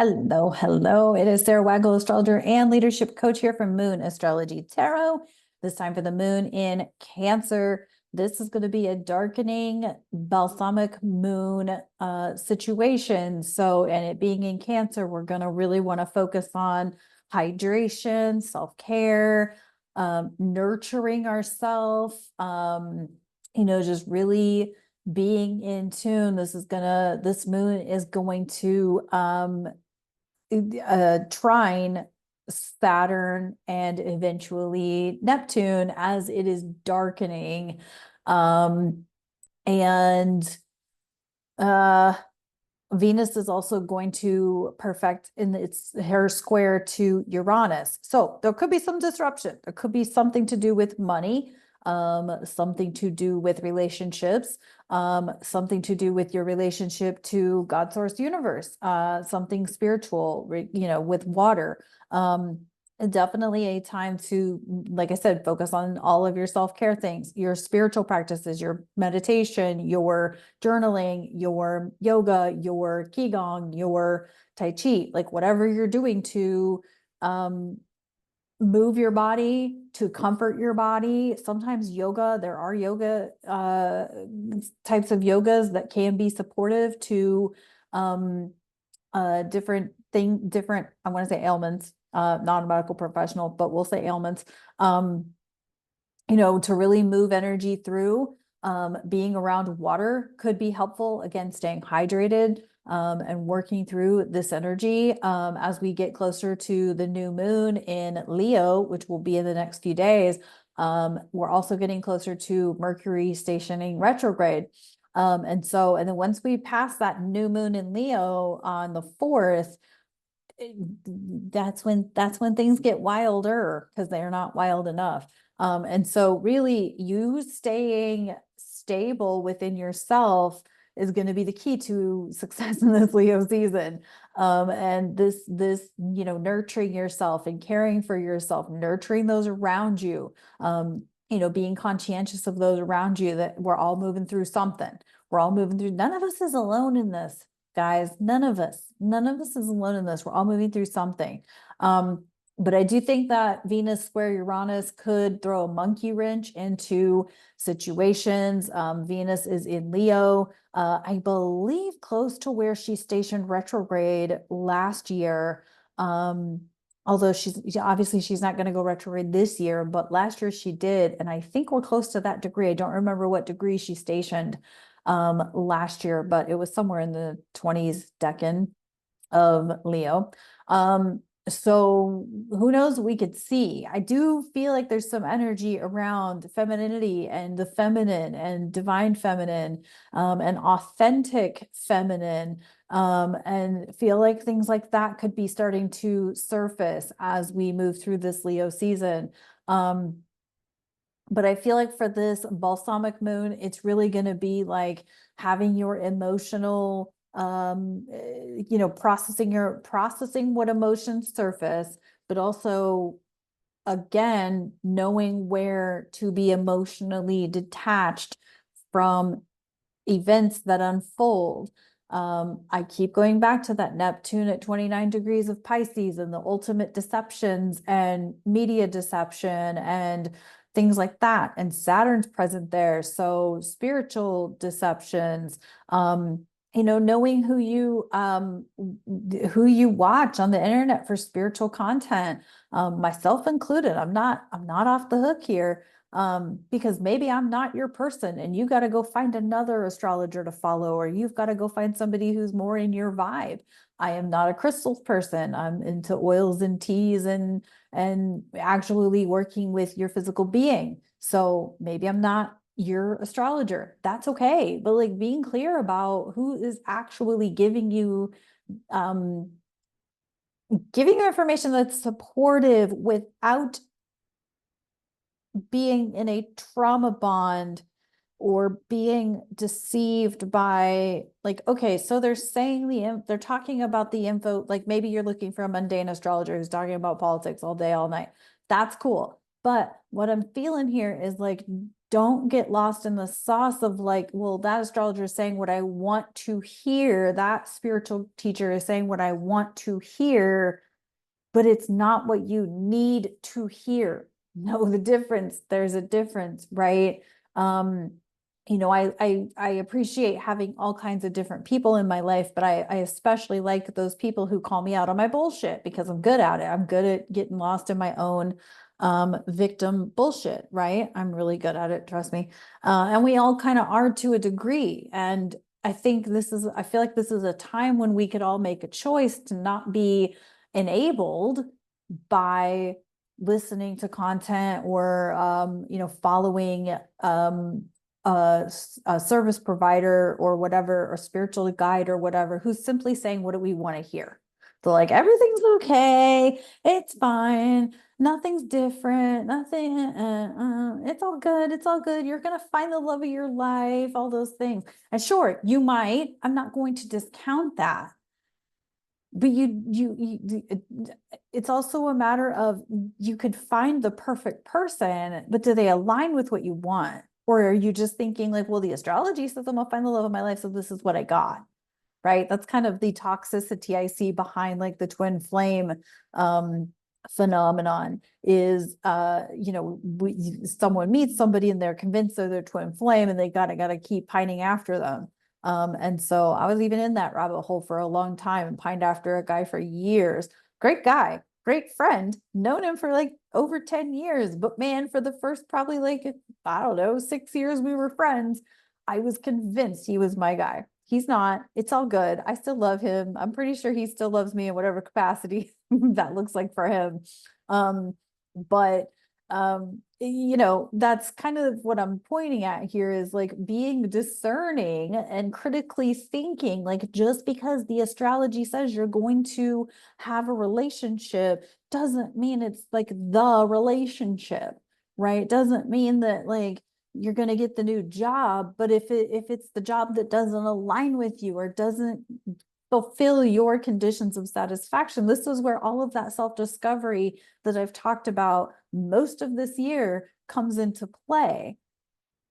Hello, hello. It is Sara Waggle, astrologer and leadership coach here from Moon Astrology Tarot. This time for the moon in Cancer. This is going to be a darkening balsamic moon situation. So, and it being in Cancer, we're going to really want to focus on hydration, self-care, nurturing ourselves, just really being in tune. This moon is going to trine Saturn and eventually Neptune as it is darkening. And Venus is also going to perfect in its hair square to Uranus. So there could be some disruption. There could be something to do with money, something to do with relationships, something to do with your relationship to God, source, universe, something spiritual, with water. Definitely a time to, like I said, focus on all of your self-care things, your spiritual practices, your meditation, your journaling, your yoga, your qigong, your tai chi, like whatever you're doing to move your body, to comfort your body. Sometimes yoga, there are yoga types of yogas that can be supportive to different, I want to say ailments, non-medical professional, but we'll say ailments, to really move energy through. Being around water could be helpful, again, staying hydrated, and working through this energy as we get closer to the new moon in Leo, which will be in the next few days. We're also getting closer to Mercury stationing retrograde. And then once we pass that new moon in Leo on the 4th, that's when things get wilder because they're not wild enough. And so really you staying stable within yourself is going to be the key to success in this Leo season. And this, nurturing yourself and caring for yourself, nurturing those around you, being conscientious of those around you, that we're all moving through something. We're all moving through. None of us is alone in this, guys. None of us is alone in this. We're all moving through something. But I do think that Venus square Uranus could throw a monkey wrench into situations. Venus is in Leo, I believe close to where she stationed retrograde last year. Although she's not going to go retrograde this year, but last year she did. And I think we're close to that degree. I don't remember what degree she stationed last year, but it was somewhere in the 20s decan of Leo. So who knows, we could see. I do feel like there's some energy around femininity and the feminine and divine feminine, and authentic feminine, and feel like things like that could be starting to surface as we move through this Leo season. But I feel like for this balsamic moon, it's really going to be like having your emotional, processing what emotions surface, but also, again, knowing where to be emotionally detached from events that unfold. I keep going back to that Neptune at 29 degrees of Pisces and the ultimate deceptions and media deception and things like that. And Saturn's present there. So spiritual deceptions, knowing who you watch on the internet for spiritual content, myself included. I'm not off the hook here. Because maybe I'm not your person and you got to go find another astrologer to follow, or you've got to go find somebody who's more in your vibe. I am not a crystals person. I'm into oils and teas and actually working with your physical being. So maybe I'm not your astrologer. That's okay. But like being clear about who is actually giving you information that's supportive without being in a trauma bond or being deceived by, like, okay, so they're saying they're talking about the info, like maybe you're looking for a mundane astrologer who's talking about politics all day, all night. That's cool. But what I'm feeling here is like don't get lost in the sauce of like, well, that astrologer is saying what I want to hear. That spiritual teacher is saying what I want to hear, but it's not what you need to hear. Know the difference. There's a difference, right? Um, I appreciate having all kinds of different people in my life, but I especially like those people who call me out on my bullshit because I'm good at it. I'm good at getting lost in my own victim bullshit, right? I'm really good at it, trust me. And we all kind of are to a degree. And I feel like this is a time when we could all make a choice to not be enabled by listening to content or following a service provider or whatever, or spiritual guide or whatever, who's simply saying what do we want to hear. They're like, everything's okay, it's fine, nothing's different, nothing, it's all good, it's all good, you're gonna find the love of your life, all those things. And sure, you might, I'm not going to discount that, but it's also a matter of, you could find the perfect person, but do they align with what you want? Or are you just thinking like, well, the astrology says I'm gonna find the love of my life, so this is what I got, right? That's kind of the toxicity I see behind like the twin flame phenomenon is, someone meets somebody and they're convinced they're their twin flame and they gotta keep pining after them. And so I was even in that rabbit hole for a long time and pined after a guy for years. Great guy, great friend, known him for like over 10 years. But man, for the first probably like, I don't know, 6 years we were friends, I was convinced he was my guy. He's not. It's all good. I still love him. I'm pretty sure he still loves me in whatever capacity that looks like for him. But that's kind of what I'm pointing at here, is like being discerning and critically thinking. Like, just because the astrology says you're going to have a relationship doesn't mean it's like the relationship, right? Doesn't mean that like you're going to get the new job, but if it's the job that doesn't align with you or doesn't fulfill your conditions of satisfaction, this is where all of that self-discovery that I've talked about most of this year comes into play.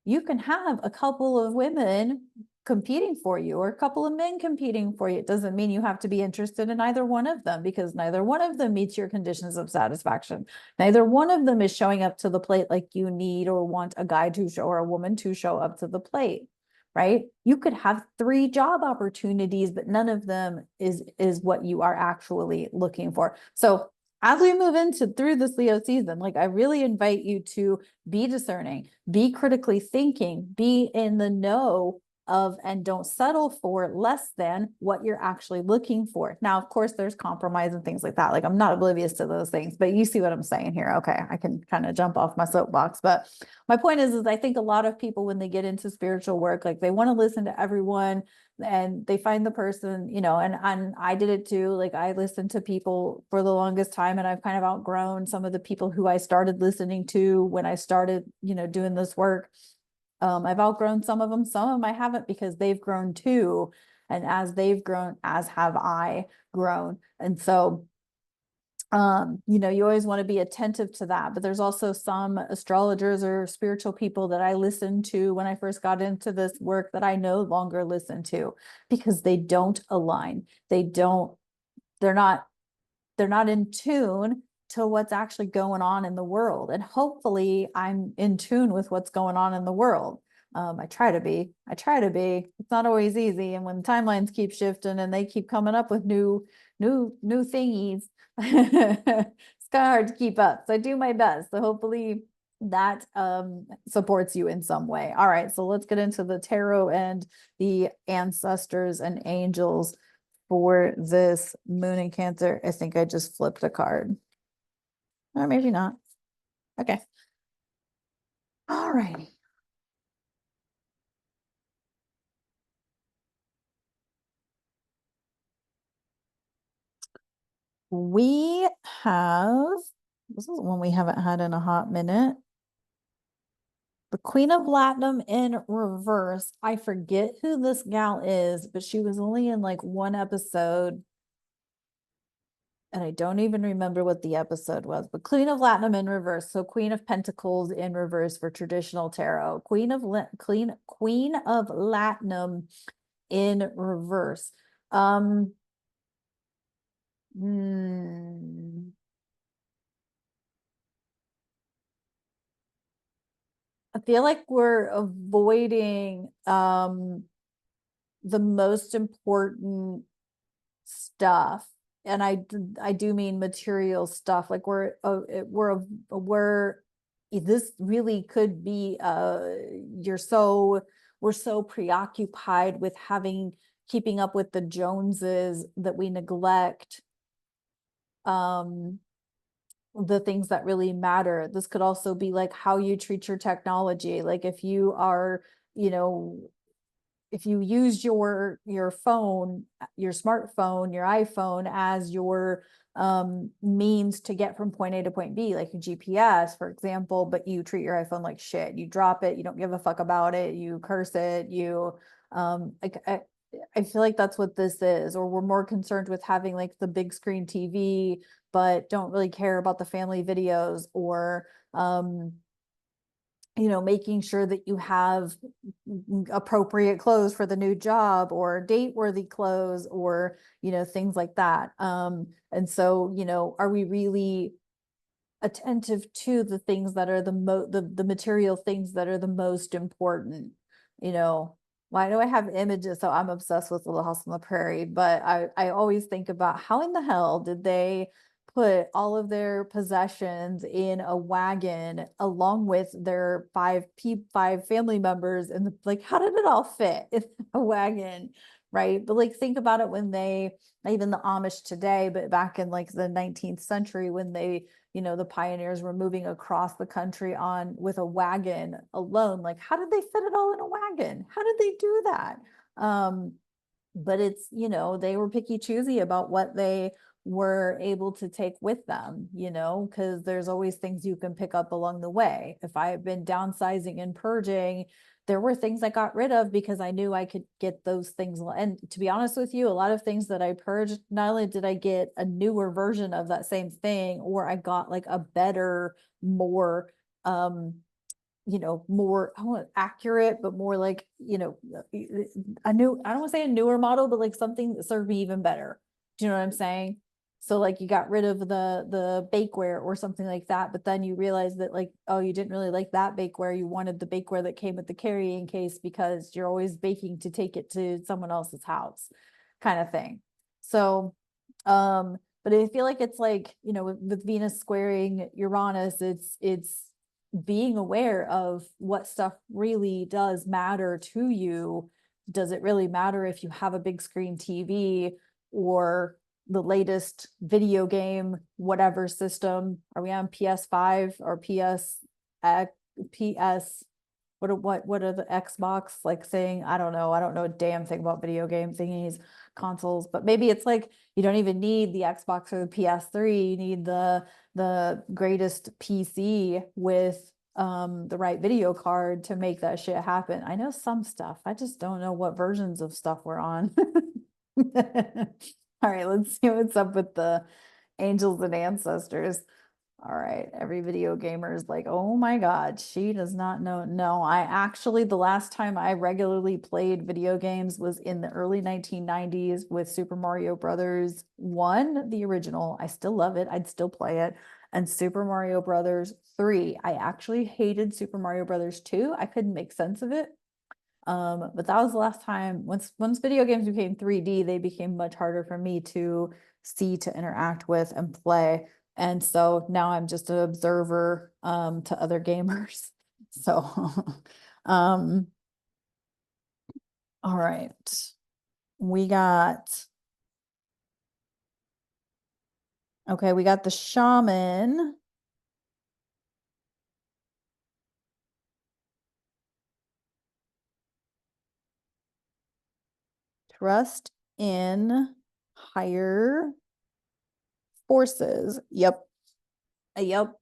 You can have a couple of women competing for you or a couple of men competing for you. It doesn't mean you have to be interested in either one of them, because neither one of them meets your conditions of satisfaction. Neither one of them is showing up to the plate like you need or want a guy to show or a woman to show up to the plate, right? You could have 3 job opportunities, but none of them is what you are actually looking for. So as we move into through this Leo season, like I really invite you to be discerning, be critically thinking, be in the know of, and don't settle for less than what you're actually looking for. Now, of course, there's compromise and things like that. Like, I'm not oblivious to those things, but you see what I'm saying here. Okay, I can kind of jump off my soapbox. But my point is I think a lot of people, when they get into spiritual work, like they want to listen to everyone and they find the person, and I did it too. Like, I listened to people for the longest time, and I've kind of outgrown some of the people who I started listening to when I started, doing this work. I've outgrown some of them I haven't, because they've grown too. And as they've grown, as have I grown. And so, you always want to be attentive to that. But there's also some astrologers or spiritual people that I listened to when I first got into this work that I no longer listen to, because they don't align. They're not in tune to what's actually going on in the world. And hopefully I'm in tune with what's going on in the world. I try to be. It's not always easy. And when timelines keep shifting and they keep coming up with new thingies, it's kind of hard to keep up. So I do my best. So hopefully that supports you in some way. All right, so let's get into the tarot and the ancestors and angels for this moon in Cancer. I think I just flipped a card. Or maybe not. Okay. All righty. We have, this is one we haven't had in a hot minute. The Queen of Platinum in reverse. I forget who this gal is, but she was only in like one episode. and I don't even remember what the episode was, but Queen of Latinum in reverse. So Queen of Pentacles in reverse for traditional tarot. Queen of Latinum in reverse. Hmm. I feel like we're avoiding the most important stuff, and I do mean material stuff. Like we're this really could be we're so preoccupied with keeping up with the Joneses that we neglect um the things that really matter. This could also be like how you treat your technology. Like if you are, you know, if you use your phone, your smartphone, your iPhone as your means to get from point A to point B, like a GPS, for example, but you treat your iPhone like shit. You drop it, you don't give a fuck about it, you curse it, like I feel like that's what this is. Or we're more concerned with having like the big screen TV, but don't really care about the family videos, or making sure that you have appropriate clothes for the new job, or date worthy clothes, or things like that. And so, are we really attentive to the things that are the material things that are the most important? you know why do I have images? So I'm obsessed with Little House on the Prairie, but I always think about how in the hell did they put all of their possessions in a wagon along with their five family members, and like how did it all fit in a wagon, right? But like think about it, when they, not even the Amish today, but back in like the 19th century, when the pioneers were moving across the country on with a wagon alone. Like, how did they fit it all in a wagon? How did they do that? But they were picky choosy about what they were able to take with them, because there's always things you can pick up along the way. If I have been downsizing and purging, there were things I got rid of because I knew I could get those things. And to be honest with you, a lot of things that I purged, not only did I get a newer version of that same thing, or I got like a better, more more, I want accurate, but more like, a new, I don't want to say a newer model, but like something that served me even better. Do you know what I'm saying? So like you got rid of the bakeware or something like that, but then you realize that like, oh, you didn't really like that bakeware. You wanted the bakeware that came with the carrying case because you're always baking to take it to someone else's house, kind of thing. So, but I feel like it's like, with Venus squaring Uranus, it's being aware of what stuff really does matter to you. Does it really matter if you have a big screen TV or the latest video game, whatever system? Are we on PS5 or PS? What are the Xbox like saying? I don't know. I don't know a damn thing about video game thingies, consoles, but maybe it's like you don't even need the Xbox or the PS3. You need the greatest PC with the right video card to make that shit happen. I know some stuff. I just don't know what versions of stuff we're on. All right, let's see what's up with the angels and ancestors. All right, every video gamer is like, oh my God, she does not know. No, the last time I regularly played video games was in the early 1990s with Super Mario Brothers 1, the original. I still love it. I'd still play it. And Super Mario Brothers 3. I actually hated Super Mario Brothers 2. I couldn't make sense of it. But that was the last time. Once video games became 3D, they became much harder for me to see, to interact with, and play. And so now I'm just an observer to other gamers. So all right. We got we got the shaman. Trust in higher forces. Yep. Yep.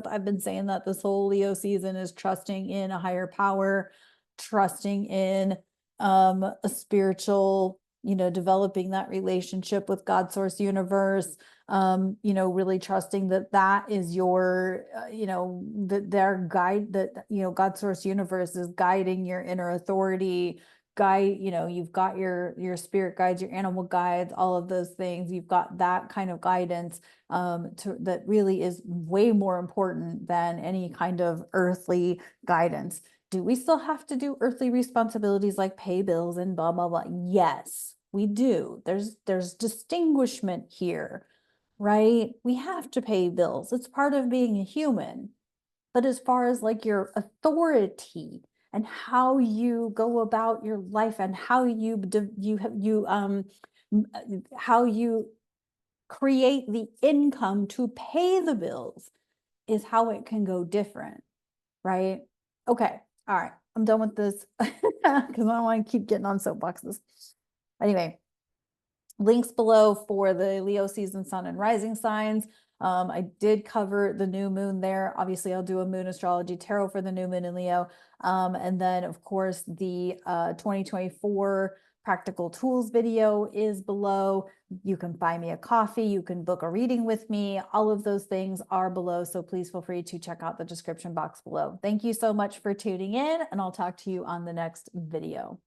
I've been saying that this whole Leo season is trusting in a higher power, trusting in a spiritual developing that relationship with God, source, universe, really trusting that that is your, that their guide, that, God, source, universe is guiding your inner authority guide. You've got your spirit guides, your animal guides, all of those things. You've got that kind of guidance that really is way more important than any kind of earthly guidance. Do we still have to do earthly responsibilities like pay bills and blah, blah, blah? Yes, we do. There's distinguishment here, right? We have to pay bills. It's part of being a human. But as far as like your authority and how you go about your life and how how you create the income to pay the bills is how it can go different, right? Okay, all right, I'm done with this because I don't want to keep getting on soapboxes. Anyway, links below for the Leo season, sun and rising signs. I did cover the new moon there. Obviously, I'll do a moon astrology tarot for the new moon in Leo. And then, of course, the 2024 practical tools video is below. You can buy me a coffee. You can book a reading with me. All of those things are below. So please feel free to check out the description box below. Thank you so much for tuning in, and I'll talk to you on the next video.